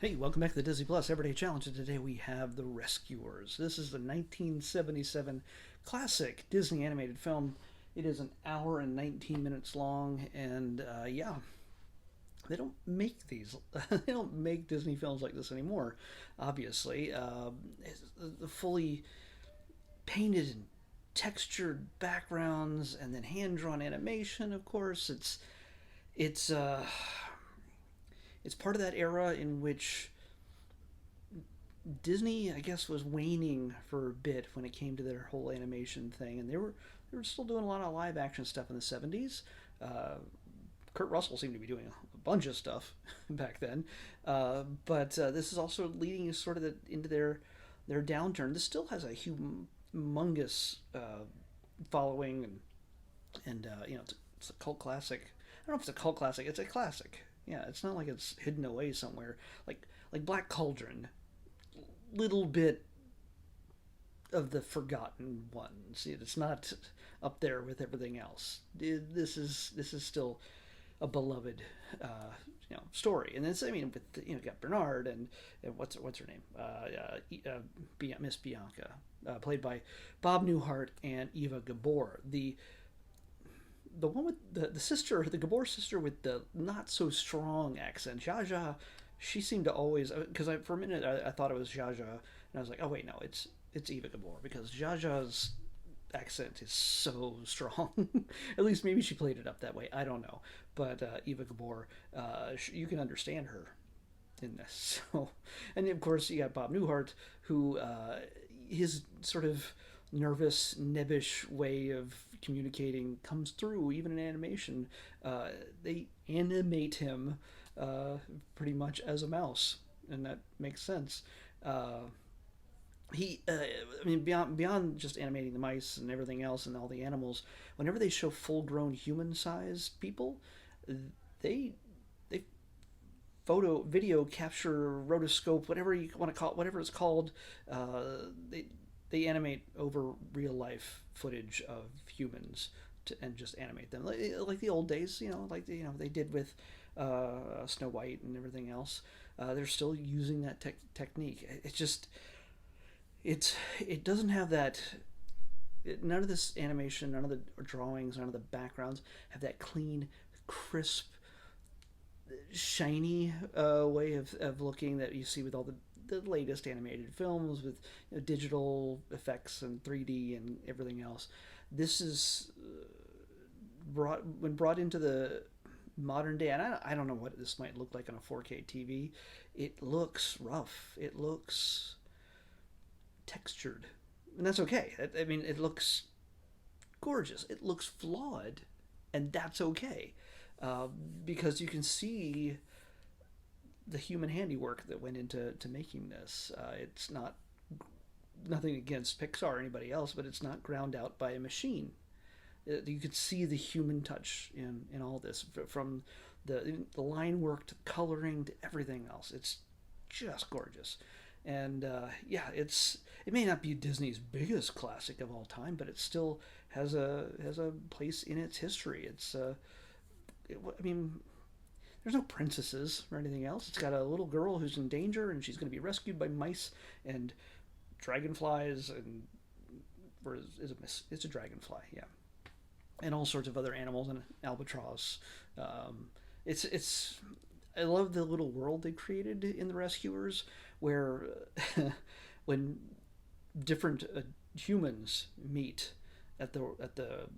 Hey, welcome back to the Disney Plus Everyday Challenge. And today we have The Rescuers. This is the 1977 classic Disney animated film. It is an hour and 19 minutes long, and yeah, they don't make these. They don't make Disney films like this anymore. Obviously, the fully painted and textured backgrounds, and then hand drawn animation. Of course, it's uh, it's part of that era in which Disney, I guess, was waning for a bit when it came to their whole animation thing, and they were still doing a lot of live action stuff in the '70s. Uh, Kurt Russell seemed to be doing a bunch of stuff back then, but this is also leading us sort of into their downturn. This still has a humongous following, and it's a cult classic. I don't know if it's a cult classic. It's a classic. Yeah, it's not like it's hidden away somewhere. Like Black Cauldron, little bit of the forgotten ones. It's not up there with everything else. This is still a beloved story. And it's, I mean, with got Bernard and what's her name, Miss Bianca, played by Bob Newhart and Eva Gabor. The one with the sister, the Gabor sister with the not so strong accent, Jaja. She seemed to always, because for a minute I thought it was Jaja, and I was like, oh wait, no, it's Eva Gabor, because Jaja's accent is so strong. At least maybe she played it up that way. I don't know, but Eva Gabor, you can understand her in this. So, and of course you got Bob Newhart, who his sort of nervous, nebbish way of communicating comes through even in animation. They animate him pretty much as a mouse, and that makes sense. Uh, I mean, beyond just animating the mice and everything else and all the animals, whenever they show full-grown human-sized people, they they video capture, rotoscope, whatever you want to call it, whatever it's called. They animate over real life footage of humans and just animate them like the old days, like they did with Snow White and everything else. They're still using that technique. It's just it doesn't have that. None of this animation, none of the drawings, none of the backgrounds have that clean, crisp, shiny way of looking that you see with all the latest animated films with digital effects and 3D and everything else. This is brought into the modern day, and I don't know what this might look like on a 4K TV. It looks rough. It looks textured, and that's okay. I mean, it looks gorgeous. It looks flawed, and that's okay, uh, because you can see the human handiwork that went into making this. It's not nothing against Pixar or anybody else, but it's not ground out by a machine. You could see the human touch in all this, from the line work to the coloring to everything else. It's just gorgeous, and yeah, it may not be Disney's biggest classic of all time, but it still has a place in its history. I mean, there's no princesses or anything else. It's got a little girl who's in danger, and she's going to be rescued by mice and dragonflies, and or is it it's a dragonfly, yeah, and all sorts of other animals, and albatross. It's I love the little world they created in the Rescuers, where when different humans meet at the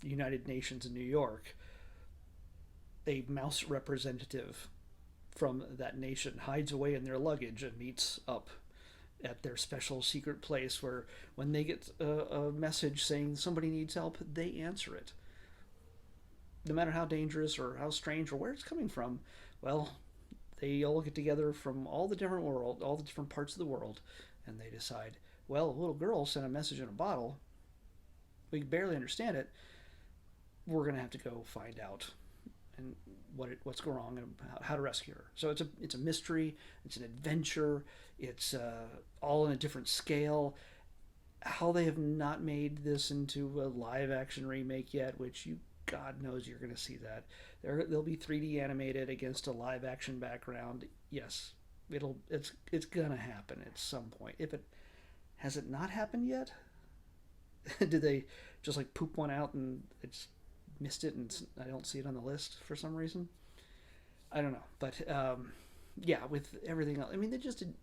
United Nations in New York, a mouse representative from that nation hides away in their luggage and meets up at their special secret place where when they get a message saying somebody needs help, they answer it. No matter how dangerous or how strange or where it's coming from, well, they all get together from all the different parts of the world, and they decide, well, a little girl sent a message in a bottle. We can barely understand it. We're gonna have to go find out and what's going on and how to rescue her. So it's a mystery. It's an adventure. It's all in a different scale. How they have not made this into a live action remake yet, which you God knows you're going to see that. They'll be 3D animated against a live action background. Yes, It's gonna happen at some point. If it has it not happened yet, did they just like poop one out and it's missed it and I don't see it on the list for some reason? I don't know, but yeah, with everything else, I mean, they just did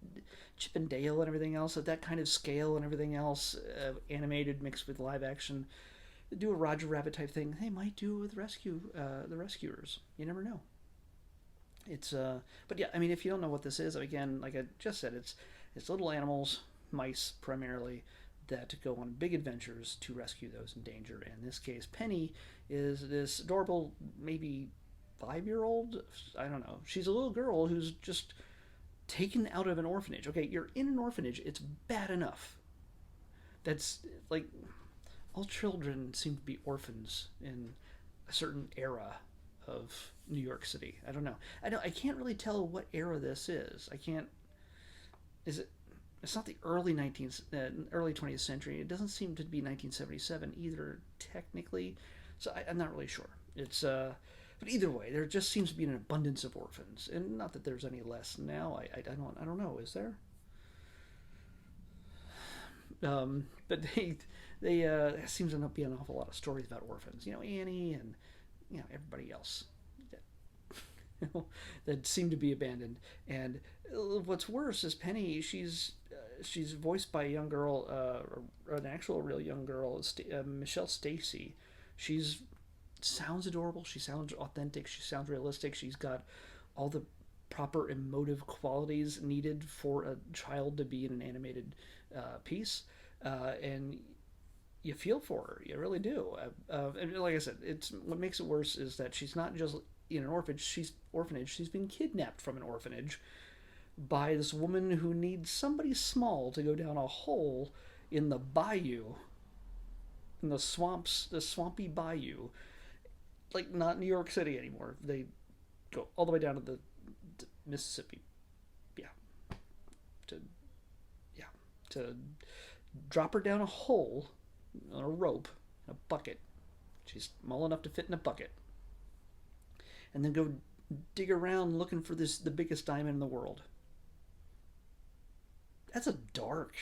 Chip and Dale and everything else at that kind of scale and everything else, animated mixed with live action. Do a Roger Rabbit type thing. They might do it with the Rescuers. You never know. It's but yeah, I mean, if you don't know what this is, again, like I just said, it's little animals, mice primarily, that go on big adventures to rescue those in danger. And in this case, Penny is this adorable, maybe 5 year old. I don't know. She's a little girl who's just taken out of an orphanage. Okay, you're in an orphanage. It's bad enough. That's like all children seem to be orphans in a certain era of New York City. I don't know. I can't really tell what era this is. I can't. Is it? It's not the early 20th century. It doesn't seem to be 1977 either, technically. So I'm not really sure. It's but either way, there just seems to be an abundance of orphans, and not that there's any less now. I don't know. Is there? But they there seems to not be an awful lot of stories about orphans. Annie and everybody else that seem to be abandoned. And what's worse is Penny. She's voiced by a young girl, an actual real young girl, Michelle Stacy. She's sounds adorable. She sounds authentic. She sounds realistic. She's got all the proper emotive qualities needed for a child to be in an animated piece, and you feel for her. You really do. And like I said, it's what makes it worse is that she's not just in an orphanage. She's been kidnapped from an orphanage by this woman who needs somebody small to go down a hole in the bayou, in the swamps, the swampy bayou. Like not New York City anymore. They go all the way down to the Mississippi. Yeah, to yeah to drop her down a hole on a rope, in a bucket. She's small enough to fit in a bucket, and then go dig around looking for the biggest diamond in the world. That's a dark,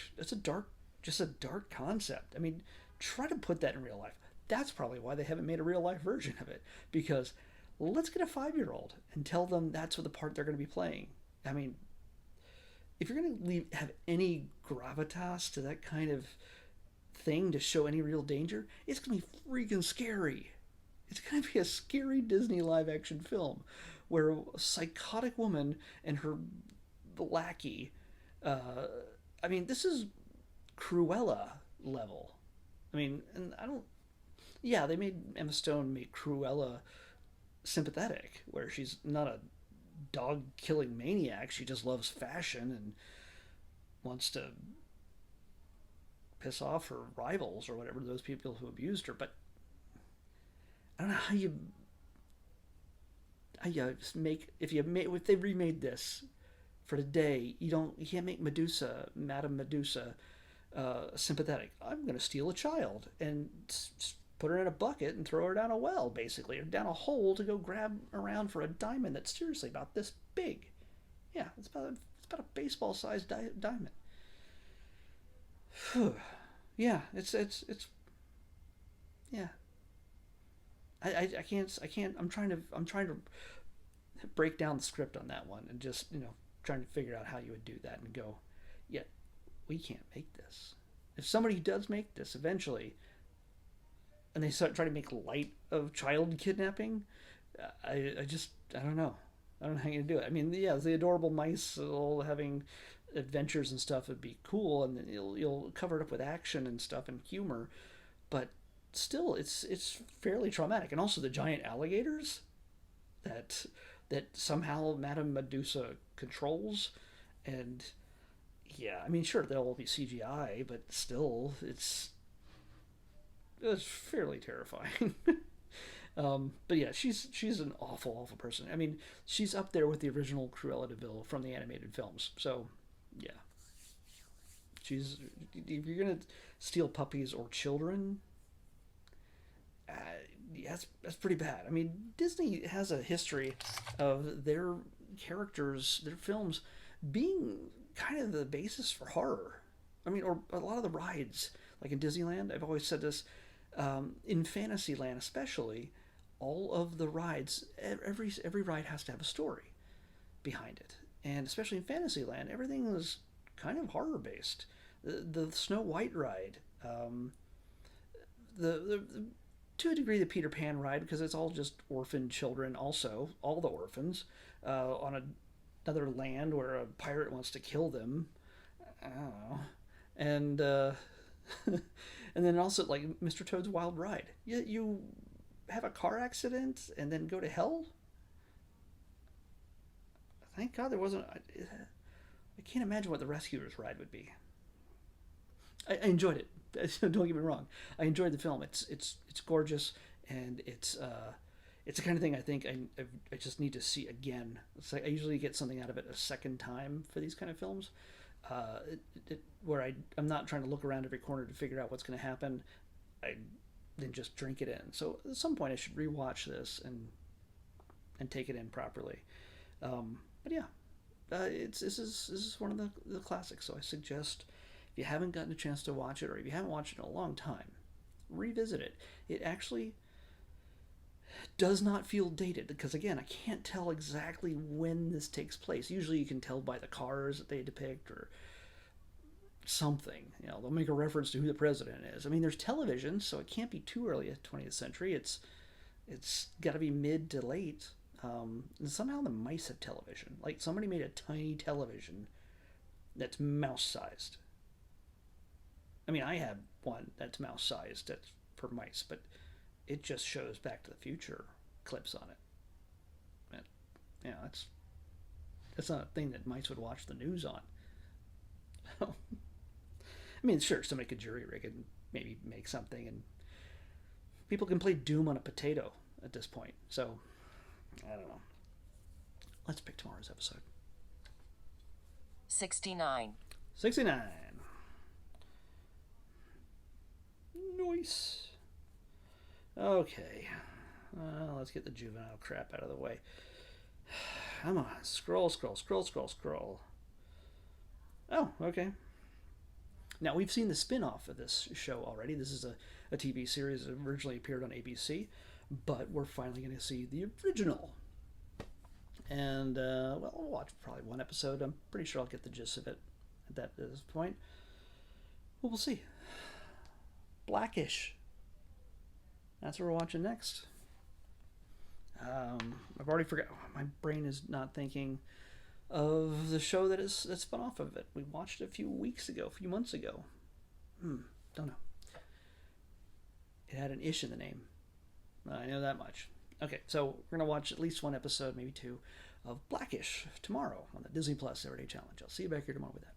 just a dark concept. I mean, try to put that in real life. That's probably why they haven't made a real life version of it, because let's get a 5 year old and tell them that's what the part they're going to be playing. I mean, if you're going to have any gravitas to that kind of thing to show any real danger, it's going to be freaking scary. It's going to be a scary Disney live action film where a psychotic woman and her lackey. I mean, this is Cruella level. I mean, and I don't. Yeah, they made Emma Stone make Cruella sympathetic, where she's not a dog killing maniac. She just loves fashion and wants to piss off her rivals or whatever, those people who abused her. But I don't know how you make if they remade this for today. You can't make Madame Medusa, sympathetic. I'm going to steal a child and put her in a bucket and throw her down a well, basically, or down a hole to go grab around for a diamond that's seriously about this big. Yeah, it's about a baseball sized diamond. Yeah, it's yeah. I can't. I'm trying to break down the script on that one and just trying to figure out how you would do that and go, yeah, we can't make this. If somebody does make this eventually, and they start trying to make light of child kidnapping, I don't know. I don't know how you do it. I mean, yeah, the adorable mice all having adventures and stuff would be cool, and you'll cover it up with action and stuff and humor, but still, it's fairly traumatic. And also the giant alligators that somehow Madame Medusa controls, and yeah, I mean, sure, they'll all be CGI, but still, it's fairly terrifying. But yeah, she's an awful person. I mean, she's up there with the original Cruella de Vil from the animated films. So yeah, she's if you're gonna steal puppies or children, uh, yeah, that's pretty bad. I mean, Disney has a history of their characters, their films being kind of the basis for horror. I mean, or a lot of the rides, like in Disneyland, I've always said this, in Fantasyland especially, all of the rides, every ride has to have a story behind it. And especially in Fantasyland, everything was kind of horror based. The Snow White ride, the to a degree the Peter Pan ride, because it's all just orphan children. Also, all the orphans on another land where a pirate wants to kill them. I don't know. And and then also like Mr. Toad's Wild Ride. You have a car accident and then go to hell. Thank God there wasn't. I can't imagine what the Rescuers ride would be. I enjoyed it. Don't get me wrong. I enjoyed the film. It's gorgeous, and it's the kind of thing I think I just need to see again. It's like I usually get something out of it a second time for these kind of films, where I'm not trying to look around every corner to figure out what's going to happen. I then just drink it in. So at some point I should rewatch this and take it in properly. But yeah, this is one of the classics. So I suggest if you haven't gotten a chance to watch it, or if you haven't watched it in a long time, revisit it. It actually does not feel dated because again, I can't tell exactly when this takes place. Usually you can tell by the cars that they depict or something. They'll make a reference to who the president is. I mean, there's television, so it can't be too early at 20th century. It's got to be mid to late. And somehow the mice have television. Like somebody made a tiny television that's mouse sized. I mean, I have one that's mouse sized that's for mice, but it just shows Back to the Future clips on it. And, that's not a thing that mice would watch the news on. I mean, sure, somebody could jury rig it and maybe make something, and people can play Doom on a potato at this point. So, I don't know. Let's pick tomorrow's episode. 69. 69. Nice. Okay. Let's get the juvenile crap out of the way. Come on. Scroll. Oh, okay. Now, we've seen the spin-off of this show already. This is a TV series that originally appeared on ABC, but we're finally going to see the original. And, well, I'll watch probably one episode. I'm pretty sure I'll get the gist of it at this point. Well, we'll see. Blackish. That's what we're watching next. I've already forgot. My brain is not thinking of the show that spun off of it. We watched it a few months ago. Don't know. It had an ish in the name. I know that much. Okay, so we're going to watch at least one episode, maybe two, of Blackish tomorrow on the Disney Plus Everyday Challenge. I'll see you back here tomorrow with that.